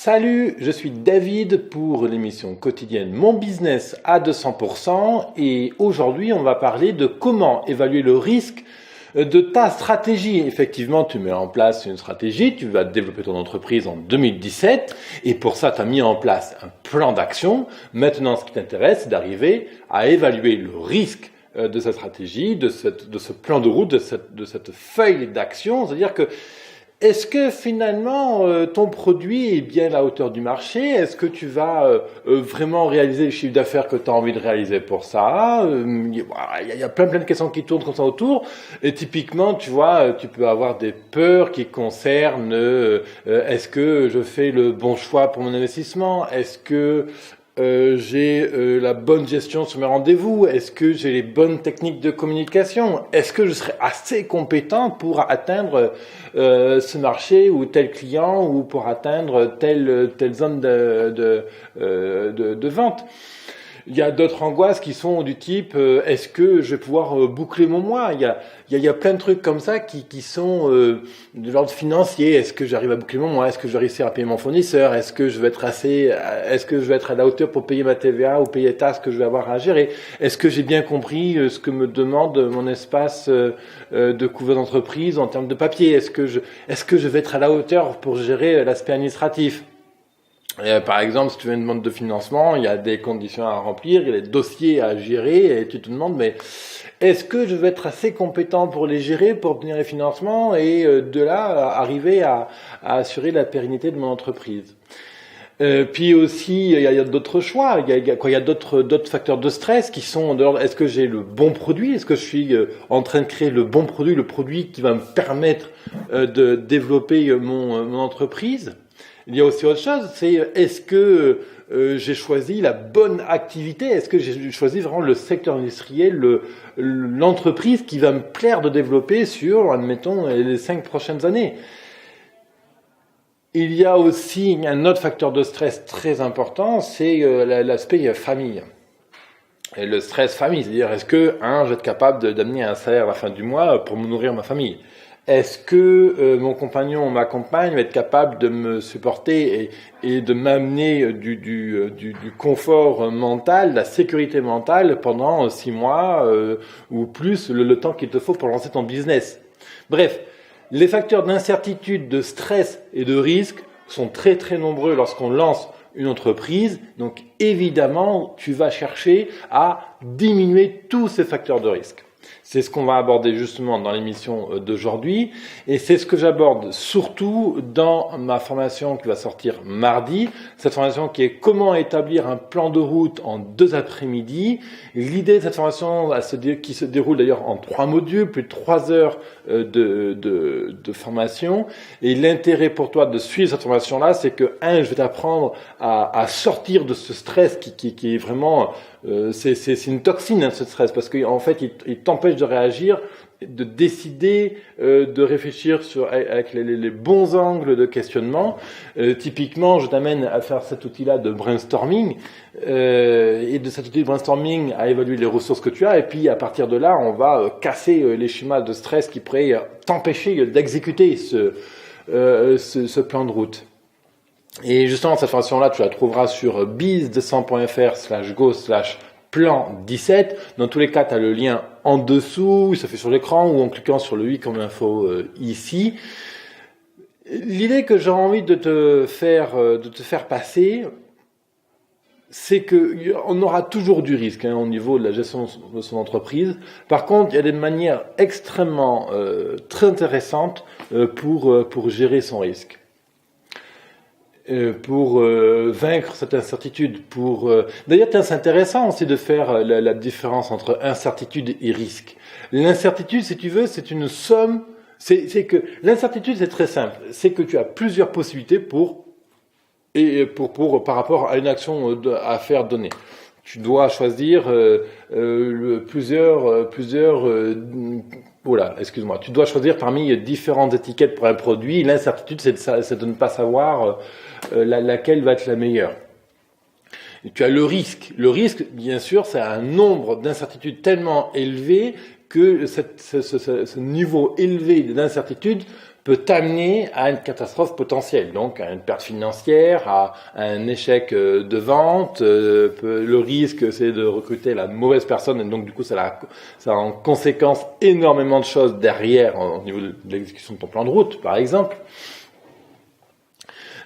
Salut, je suis David pour l'émission quotidienne Mon Business à 200% et aujourd'hui on va parler de comment évaluer le risque de ta stratégie. Effectivement, tu mets en place une stratégie, tu vas développer ton entreprise en 2017 et pour ça tu as mis en place un plan d'action. Maintenant ce qui t'intéresse c'est d'arriver à évaluer le risque de cette stratégie, de ce plan de route, de cette feuille d'action, c'est-à-dire que est-ce que finalement ton produit est bien à la hauteur du marché? Est-ce que tu vas vraiment réaliser le chiffre d'affaires que tu as envie de réaliser pour ça? Il y a plein de questions qui tournent comme ça autour. Et typiquement, tu vois, tu peux avoir des peurs qui concernent est-ce que je fais le bon choix pour mon investissement? Est-ce que j'ai la bonne gestion sur mes rendez-vous? Est-ce que j'ai les bonnes techniques de communication? Est-ce que je serai assez compétent pour atteindre ce marché ou tel client ou pour atteindre telle zone de vente? Il y a d'autres angoisses qui sont du type est-ce que je vais pouvoir boucler mon mois? Il y a plein de trucs comme ça qui sont de l'ordre financier. Est-ce que j'arrive à boucler mon mois? Est-ce que je vais réussir à payer mon fournisseur? Est-ce que je vais être à la hauteur pour payer ma TVA ou payer les taxes que je vais avoir à gérer? Est-ce que j'ai bien compris ce que me demande mon espace de couvert d'entreprise en termes de papier? Est-ce que je vais être à la hauteur pour gérer l'aspect administratif? Par exemple, si tu veux une demande de financement, il y a des conditions à remplir, il y a des dossiers à gérer, et tu te demandes, mais est-ce que je vais être assez compétent pour les gérer, pour obtenir les financements, et de là, arriver à assurer la pérennité de mon entreprise? Puis aussi, il y a d'autres choix, il y a d'autres facteurs de stress qui sont de l'ordre, est-ce que j'ai le bon produit? Est-ce que je suis en train de créer le bon produit, le produit qui va me permettre de développer mon entreprise? Il y a aussi autre chose, c'est est-ce que j'ai choisi la bonne activité? Est-ce que j'ai choisi vraiment le secteur industriel, l'entreprise qui va me plaire de développer sur, admettons, les 5 prochaines années? Il y a aussi un autre facteur de stress très important, c'est l'aspect famille. Et le stress famille, c'est-à-dire est-ce que je vais être capable d'amener un salaire à la fin du mois pour me nourrir ma famille? Est-ce que mon compagnon ou ma compagne va être capable de me supporter et de m'amener du confort mental, de la sécurité mentale pendant 6 mois ou plus, le temps qu'il te faut pour lancer ton business? Bref, les facteurs d'incertitude, de stress et de risque sont très très nombreux lorsqu'on lance une entreprise. Donc évidemment, tu vas chercher à diminuer tous ces facteurs de risque. C'est ce qu'on va aborder justement dans l'émission d'aujourd'hui et c'est ce que j'aborde surtout dans ma formation qui va sortir mardi. Cette formation qui est comment établir un plan de route en 2 après-midi. L'idée de cette formation qui se déroule d'ailleurs en 3 modules, plus de 3 heures de formation. Et l'intérêt pour toi de suivre cette formation-là, c'est que je vais t'apprendre à sortir de ce stress qui est vraiment... c'est une toxine, ce stress, parce qu'en fait, il t'empêche de réagir, de décider, de réfléchir avec les bons angles de questionnement. Typiquement, je t'amène à faire cet outil-là de brainstorming, et de cet outil de brainstorming à évaluer les ressources que tu as, et puis à partir de là, on va casser les schémas de stress qui pourraient t'empêcher d'exécuter ce plan de route. Et justement, cette formation-là, tu la trouveras sur biz200.fr/go/plan17. Dans tous les cas, tu as le lien en dessous, il se fait sur l'écran ou en cliquant sur le i comme info ici. L'idée que j'ai envie de te faire passer, c'est qu'on aura toujours du risque au niveau de la gestion de son entreprise. Par contre, il y a des manières extrêmement très intéressantes pour gérer son risque. Pour vaincre cette incertitude. D'ailleurs, c'est intéressant aussi de faire la différence entre incertitude et risque. L'incertitude, si tu veux, c'est une somme. C'est que l'incertitude, c'est très simple. C'est que tu as plusieurs possibilités par rapport à une action à faire donnée. Tu dois choisir tu dois choisir parmi différentes étiquettes pour un produit. L'incertitude, c'est de ne pas savoir laquelle va être la meilleure. Et tu as le risque. Le risque, bien sûr, c'est un nombre d'incertitudes tellement élevé que ce niveau élevé d'incertitude peut t'amener à une catastrophe potentielle, donc à une perte financière, à un échec de vente. Le risque, c'est de recruter la mauvaise personne, et donc du coup, ça a en conséquence énormément de choses derrière au niveau de l'exécution de ton plan de route, par exemple.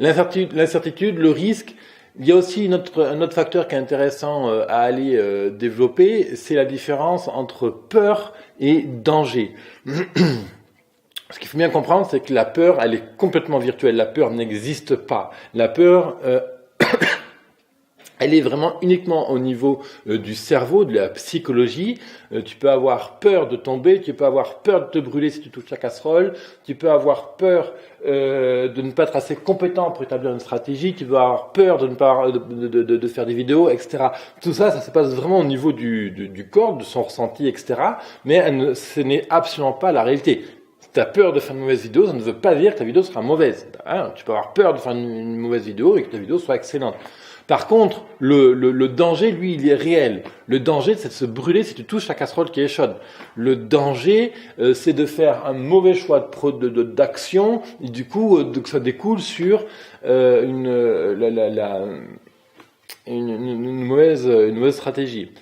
L'incertitude, le risque. Il y a aussi un autre facteur qui est intéressant à aller développer, c'est la différence entre peur et danger. Ce qu'il faut bien comprendre, c'est que la peur, elle est complètement virtuelle. La peur n'existe pas. La peur, elle est vraiment uniquement au niveau du cerveau, de la psychologie. Tu peux avoir peur de tomber, tu peux avoir peur de te brûler si tu touches la casserole, tu peux avoir peur de ne pas être assez compétent pour établir une stratégie, tu peux avoir peur de ne pas de faire des vidéos, etc. Tout ça, ça se passe vraiment au niveau du corps, de son ressenti, etc. Mais ce n'est absolument pas la réalité. Si tu as peur de faire une mauvaise vidéo, ça ne veut pas dire que ta vidéo sera mauvaise. Hein, tu peux avoir peur de faire une mauvaise vidéo et que ta vidéo soit excellente. Par contre, le danger, lui, il est réel. Le danger, c'est de se brûler si tu touches la casserole qui est chaude. Le danger, c'est de faire un mauvais choix d'action, et du coup, que ça découle sur une mauvaise stratégie.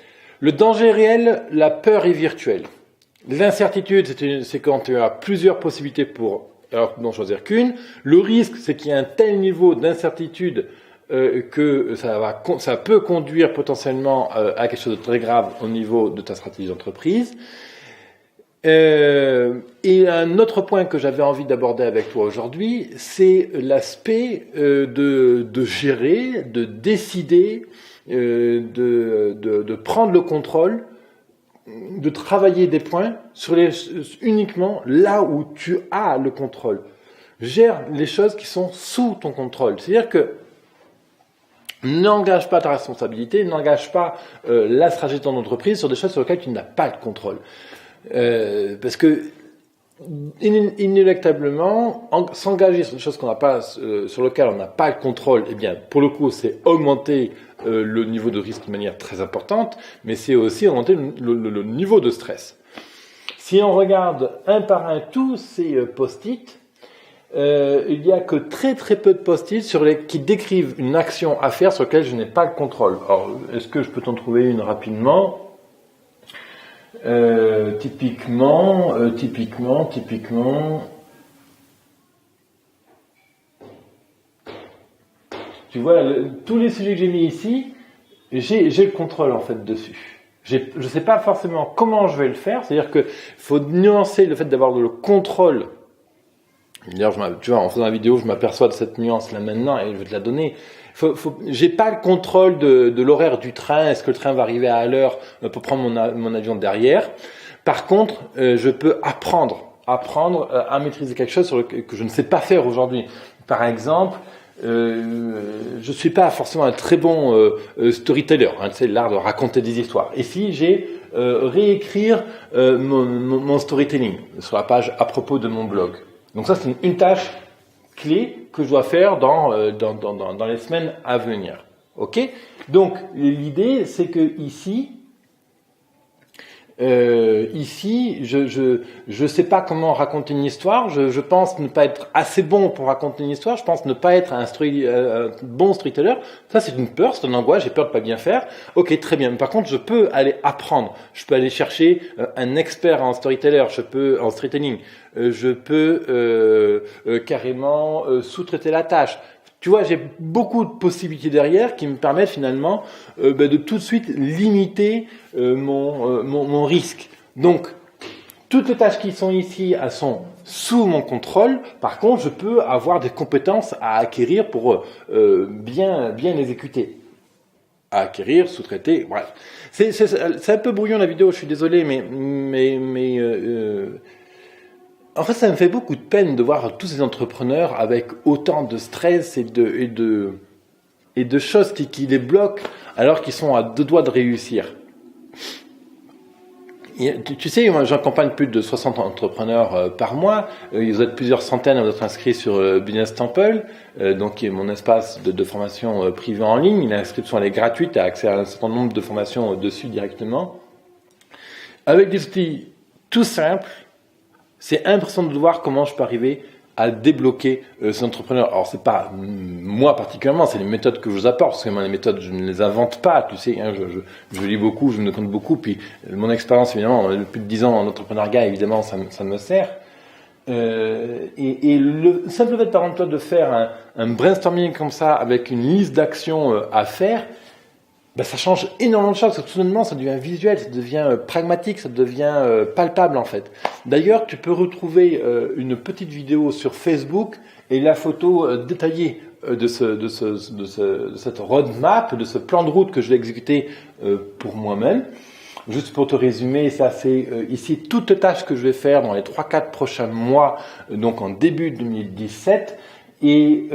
Le danger est réel, la peur est virtuelle. L'incertitude, c'est quand tu as plusieurs possibilités pour n'en choisir qu'une. Le risque, c'est qu'il y a un tel niveau d'incertitude que ça peut conduire potentiellement à quelque chose de très grave au niveau de ta stratégie d'entreprise. Et un autre point que j'avais envie d'aborder avec toi aujourd'hui, c'est l'aspect de gérer, de décider, de prendre le contrôle, de travailler des points uniquement là où tu as le contrôle. Gère les choses qui sont sous ton contrôle. C'est-à-dire que n'engage pas ta responsabilité, n'engage pas la stratégie de ton entreprise sur des choses sur lesquelles tu n'as pas de contrôle. Parce que inéluctablement, s'engager sur des choses sur lesquelles on n'a pas le contrôle, eh bien, pour le coup, c'est augmenter le niveau de risque de manière très importante, mais c'est aussi augmenter le niveau de stress. Si on regarde un par un tous ces post-it, il n'y a que très très peu de post-it qui décrivent une action à faire sur laquelle je n'ai pas le contrôle. Alors, est-ce que je peux t'en trouver une rapidement ? Typiquement, tu vois, tous les sujets que j'ai mis ici, j'ai le contrôle en fait dessus. Je ne sais pas forcément comment je vais le faire, c'est-à-dire que faut nuancer le fait d'avoir le contrôle. D'ailleurs, tu vois, en faisant la vidéo, je m'aperçois de cette nuance-là maintenant et je vais te la donner. J'ai pas le contrôle de l'horaire du train. Est-ce que le train va arriver à l'heure pour prendre mon avion derrière? Par contre, je peux apprendre à maîtriser quelque chose que je ne sais pas faire aujourd'hui. Par exemple, je suis pas forcément un très bon storyteller. Hein, c'est l'art de raconter des histoires. Et si j'ai réécrire mon storytelling sur la page à propos de mon blog. Donc ça, c'est une tâche clé que je dois faire dans les semaines à venir. Ok ? Donc l'idée, c'est que ici, je sais pas comment raconter une histoire. Je pense ne pas être assez bon pour raconter une histoire. Je pense ne pas être un bon storyteller. Ça, c'est une peur, c'est une angoisse. J'ai peur de pas bien faire. Ok, très bien. Par contre, je peux aller apprendre. Je peux aller chercher un expert en storyteller. En storytelling. Je peux carrément sous-traiter la tâche. Tu vois, j'ai beaucoup de possibilités derrière qui me permettent finalement de tout de suite limiter mon risque. Donc, toutes les tâches qui sont ici, elles sont sous mon contrôle. Par contre, je peux avoir des compétences à acquérir pour bien exécuter. À acquérir, sous-traiter, bref. C'est un peu brouillon la vidéo, je suis désolé, mais en fait, ça me fait beaucoup de peine de voir tous ces entrepreneurs avec autant de stress et de choses qui les bloquent alors qu'ils sont à deux doigts de réussir. Tu sais, moi j'accompagne plus de 60 entrepreneurs par mois. Vous êtes plusieurs centaines à vous être inscrits sur Business Temple, donc qui est mon espace de formation privée en ligne. L'inscription elle est gratuite, tu as accès à un certain nombre de formations dessus directement. Avec des outils tout simples. C'est impressionnant de voir comment je peux arriver à débloquer ces entrepreneurs. Alors c'est pas moi particulièrement, c'est les méthodes que je vous apporte, parce que moi les méthodes je ne les invente pas, tu sais, hein, je lis beaucoup, je me compte beaucoup, puis mon expérience évidemment, plus de 10 ans en entrepreneuriat évidemment ça me sert. Et le simple fait par exemple de faire un brainstorming comme ça avec une liste d'actions à faire, ben, ça change énormément de choses, parce que soudainement ça devient visuel, ça devient pragmatique, ça devient palpable en fait. D'ailleurs, tu peux retrouver une petite vidéo sur Facebook et la photo détaillée de cette roadmap, de ce plan de route que je vais exécuter pour moi-même. Juste pour te résumer, ça c'est ici toutes les tâches que je vais faire dans les 3-4 prochains mois, donc en début 2017. Et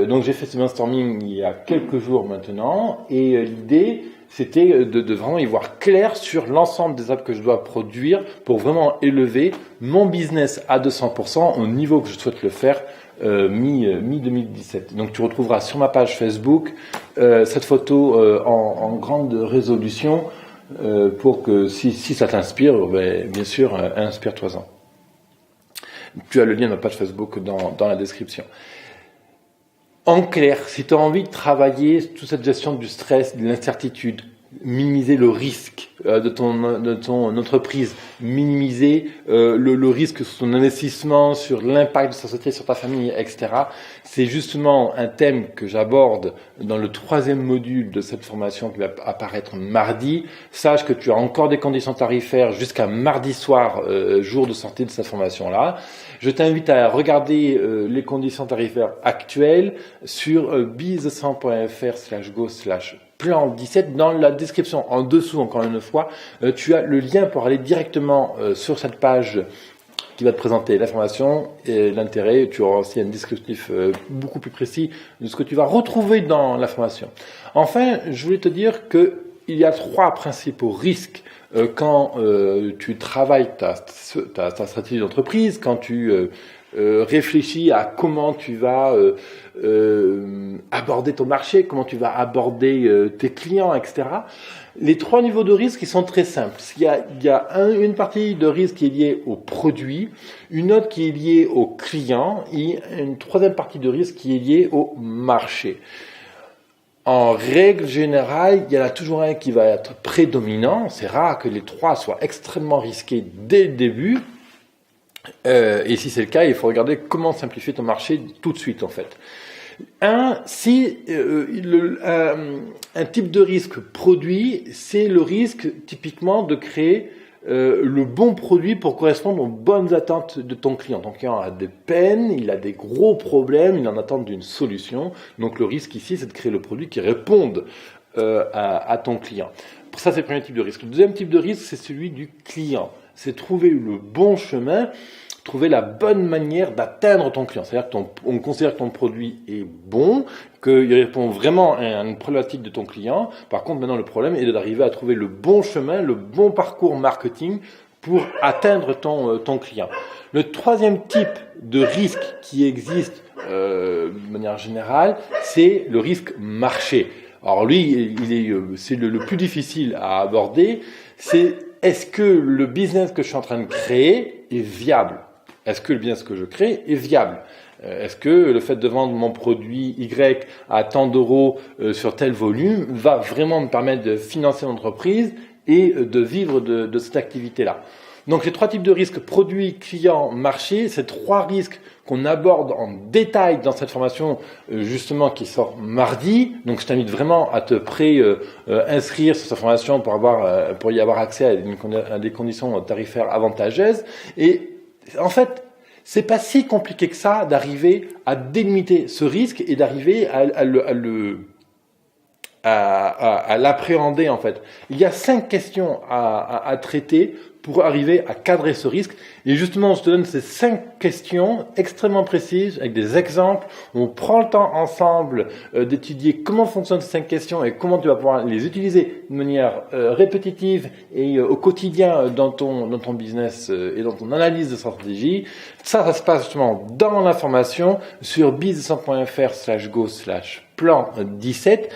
donc j'ai fait ce brainstorming il y a quelques jours maintenant, et l'idée c'était de vraiment y voir clair sur l'ensemble des apps que je dois produire pour vraiment élever mon business à 200% au niveau que je souhaite le faire mi-2017. Donc tu retrouveras sur ma page Facebook cette photo en grande résolution pour que si ça t'inspire, bien sûr, inspire-toi-en. Tu as le lien de ma page Facebook dans la description. En clair, si tu as envie de travailler toute cette gestion du stress, de l'incertitude, minimiser le risque de ton entreprise, minimiser le risque sur ton investissement, sur l'impact de ta société, sur ta famille, etc. C'est justement un thème que j'aborde dans le 3e module de cette formation qui va apparaître mardi. Sache que tu as encore des conditions tarifaires jusqu'à mardi soir, jour de sortie de cette formation-là. Je t'invite à regarder les conditions tarifaires actuelles sur biz100.fr/go/plan 17. Dans la description en dessous, encore une fois, tu as le lien pour aller directement sur cette page qui va te présenter la formation et l'intérêt. Tu auras aussi un descriptif beaucoup plus précis de ce que tu vas retrouver dans la formation. Enfin, je voulais te dire qu'il y a 3 principaux risques quand tu travailles ta stratégie d'entreprise, quand tu réfléchis à comment tu vas aborder ton marché, comment tu vas aborder tes clients, etc. Les 3 niveaux de risque, ils sont très simples. Il y a une partie de risque qui est liée au produit, une autre qui est liée au client et une 3e partie de risque qui est liée au marché. En règle générale, il y en a toujours un qui va être prédominant. C'est rare que les 3 soient extrêmement risqués dès le début. Et si c'est le cas, il faut regarder comment simplifier ton marché tout de suite en fait. Un type de risque produit, c'est le risque typiquement de créer le bon produit pour correspondre aux bonnes attentes de ton client. Ton client a des peines, il a des gros problèmes, il en attend d'une solution. Donc le risque ici, c'est de créer le produit qui réponde à ton client. Pour ça, c'est le premier type de risque. Le deuxième type de risque, c'est celui du client. C'est trouver le bon chemin, trouver la bonne manière d'atteindre ton client. C'est-à-dire qu'on considère que ton produit est bon, qu'il répond vraiment à une problématique de ton client. Par contre, maintenant, le problème est d'arriver à trouver le bon chemin, le bon parcours marketing pour atteindre ton client. Le 3e type de risque qui existe de manière générale, c'est le risque marché. Alors lui, c'est le plus difficile à aborder. C'est est-ce que le business que je suis en train de créer est viable? Est-ce que le business que je crée est viable? Est-ce que le fait de vendre mon produit Y à tant d'euros sur tel volume va vraiment me permettre de financer l'entreprise et de vivre de cette activité-là? Donc les 3 types de risques, produit, client, marché, ces 3 risques qu'on aborde en détail dans cette formation justement qui sort mardi. Donc je t'invite vraiment à te inscrire sur cette formation pour y avoir accès à des conditions tarifaires avantageuses. Et en fait, c'est pas si compliqué que ça d'arriver à délimiter ce risque et d'arriver à l'appréhender en fait. Il y a 5 questions à traiter pour arriver à cadrer ce risque. Et justement, je te donne ces 5 questions extrêmement précises avec des exemples. On prend le temps ensemble d'étudier comment fonctionnent ces 5 questions et comment tu vas pouvoir les utiliser de manière répétitive et au quotidien dans ton business et dans ton analyse de stratégie. Ça se passe justement dans la formation sur biz100.fr/go/plan 17.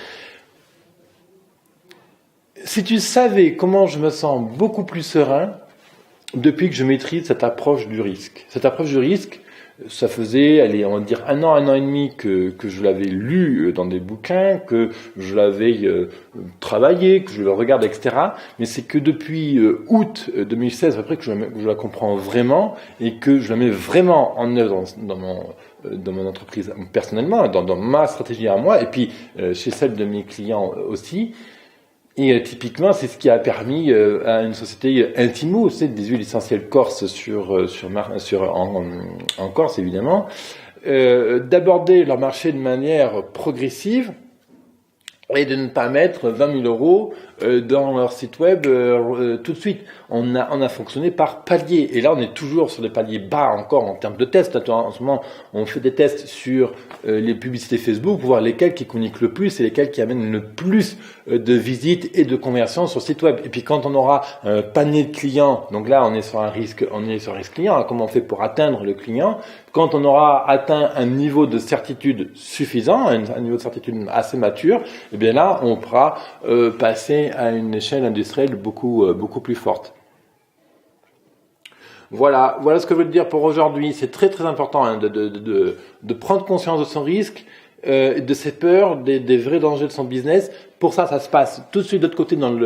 Si tu savais comment je me sens beaucoup plus serein depuis que je maîtrise cette approche du risque. Cette approche du risque, Ça faisait, allez, on va dire un an et demi que je l'avais lu dans des bouquins, que je l'avais travaillé, que je le regarde, etc. Mais c'est que depuis août 2016, à peu près, que je la comprends vraiment et que je la mets vraiment en œuvre dans mon entreprise personnellement, dans ma stratégie à moi, et puis chez celle de mes clients aussi. Et typiquement, c'est ce qui a permis à une société Intimo, c'est des huiles essentielles corse en Corse évidemment, d'aborder leur marché de manière progressive et de ne pas mettre 20 000 euros dans leur site web tout de suite. On a fonctionné par paliers. Et là, on est toujours sur des paliers bas encore en termes de tests. En ce moment, on fait des tests sur les publicités Facebook pour voir lesquelles qui communiquent le plus et lesquelles qui amènent le plus de visites et de conversions sur le site web. Et puis, quand on aura un panier de clients, donc là, on est sur un risque client. Hein, comment on fait pour atteindre le client? Quand on aura atteint un niveau de certitude suffisant, un niveau de certitude assez mature, et bien là, on pourra passer à une échelle industrielle beaucoup plus forte. Voilà ce que je veux te dire pour aujourd'hui. C'est très très important hein, de prendre conscience de son risque, de ses peurs, des vrais dangers de son business. Pour ça, ça se passe tout de suite de l'autre côté dans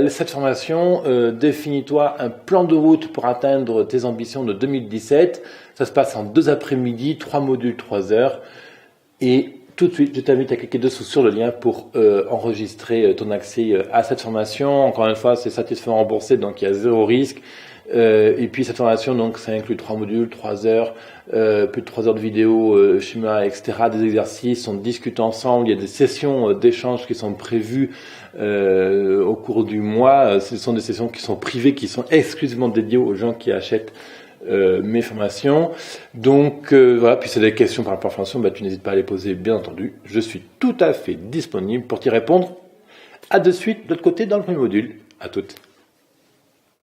cette formation. Définis-toi un plan de route pour atteindre tes ambitions de 2017. Ça se passe en 2 après-midi, 3 modules, 3 heures. Et tout de suite, je t'invite à cliquer dessous sur le lien pour enregistrer ton accès à cette formation. Encore une fois, c'est satisfait remboursé, donc il y a 0 risque. Et puis cette formation, donc ça inclut 3 modules, 3 heures, plus de 3 heures de vidéo, schéma, etc., des exercices, on discute ensemble, il y a des sessions d'échange qui sont prévues au cours du mois. Ce sont des sessions qui sont privées, qui sont exclusivement dédiées aux gens qui achètent mes formations. Donc voilà, puis c'est des questions par rapport à la formation, tu n'hésites pas à les poser, bien entendu. Je suis tout à fait disponible pour t'y répondre. À de suite, de l'autre côté, dans le premier module. À toutes.